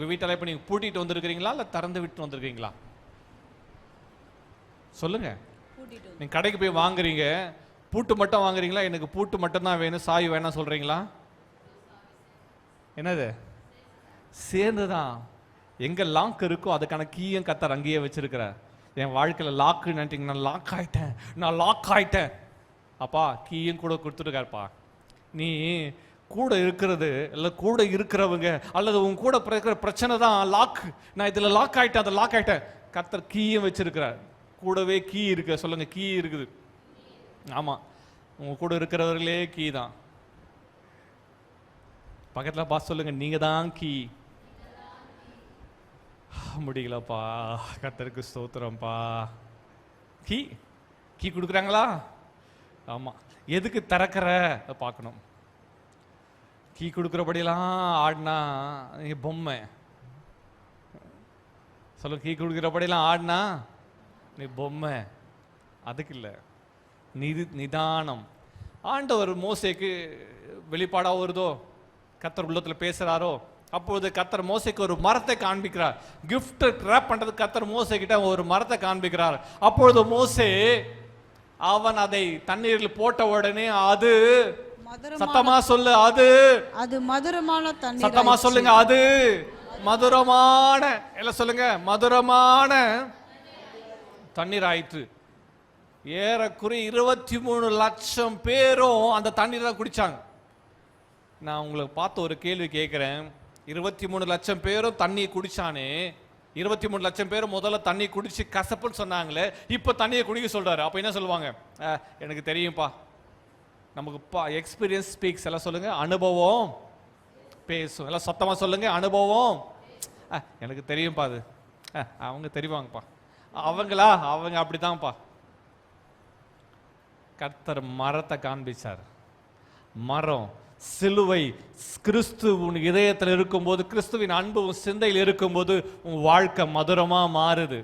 உங்க வீட்டெல்லாம் இப்போ நீங்க பூட்டிட்டு வந்திருக்கிறீங்களா இல்லை திறந்து விட்டு வந்திருக்கீங்களா? சொல்லுங்க. நீங்க கடைக்கு போய் வாங்குறீங்க, பூட்டு மட்டும் வாங்குறீங்களா, எனக்கு பூட்டு மட்டும் தான் வேணும், சாவி வேணாம் சொல்றீங்களா? என்னது சேர்ந்துதான். எங்க லாக் இருக்கோ அதுக்கான கீயும் கத்தர் அங்கேயே வச்சிருக்கிறார். என் வாழ்க்கையில லாக்கு நினைட்டீங்க, நான் லாக் ஆயிட்டேன் அப்பா, கீயும் கூட கொடுத்துருக்காருப்பா. நீ கூட இருக்கிறது இல்லை கூட இருக்கிறவங்க அல்லது உன் கூட இருக்கிற பிரச்சனை தான் லாக். நான் இதில் லாக் ஆயிட்டேன், அதை லாக் ஆயிட்டேன். கர்த்தர் கீயும் வச்சிருக்கிறார். கூடவே கீ இருக்கு. சொல்லுங்க, கீ இருக்குது. ஆமா, உங்க கூட இருக்கிறவர்களே கீ தான். பக்கத்தில் பார்த்து சொல்லுங்க, நீங்க தான் கீ. முடியலப்பா, கர்த்தருக்கு ஸ்தோத்திரம்ப்பா. கீ கீ கொடுக்குறாங்களா? ஆமா. எதுக்கு திறக்கிற பார்க்கணும். கீ கொடுக்குறபடியெல்லாம் ஆடினா நீங்க பொம்மை. சொல்லுங்க, கீ கொடுக்குறபடியெல்லாம் ஆடினா நீ பொம்மை. அதுக்கு இல்லை, நிதானம். ஆண்டவர் மோசேக்கு வெளிப்பாடா வருதோ, கர்த்தர் உள்ளத்தில் பேசுறாரோ, அப்போது கர்த்தர் மோசேக்கு ஒரு மரத்தை காண்பிக்கிறார். கிஃப்ட் ரேப் பண்றது கர்த்தர் மோசே கிட்ட ஒரு மரத்தை காண்பிக்கிறார். அப்பொழுது மோசே அவன் அதை தண்ணீரில் போட்ட உடனே அது சத்தமா சொல்லு, அது மதுரமான தண்ணீர். சத்தமா சொல்லுங்க, அது மதுரமான, எல்லாம் சொல்லுங்க, மதுரமான தண்ணீர் ஆயிற்று. ஏறக்குறைய 23 லட்சம் பேரும் அந்த தண்ணீரை குடிச்சாங்க. நான் உங்களுக்கு பார்த்து ஒரு கேள்வி கேட்கிறேன். 23 லட்சம் பேரும் தண்ணி குடிச்சானே, 23 லட்சம் பேரும் முதல்ல தண்ணி குடிச்சு கசப்புன்னு சொன்னாங்களே, இப்ப தண்ணியை குடிக்க சொல்றாரு. அப்ப என்ன சொல்லுவாங்க? எனக்கு தெரியும்பா, நமக்கு எக்ஸ்பீரியன்ஸ் ஸ்பீக்ஸ். எல்லாம் சொல்லுங்க, அனுபவம் பேசும். எல்லாம் சத்தமா சொல்லுங்க, அனுபவம். எனக்கு தெரியும்பா, அது அவங்க தெரிவாங்கப்பா. அவங்க அப்படித்தான்ப்பா. கர்த்தர் மரத்தை காண்பிச்சார். மரம், சிலுவை, கிறிஸ்து உன் இதயத்தில் இருக்கும்போது, கிறிஸ்துவின் அன்பு உன் சிந்தையில் இருக்கும்போது உன் வாழ்க்கை மதுரமா மாறுது.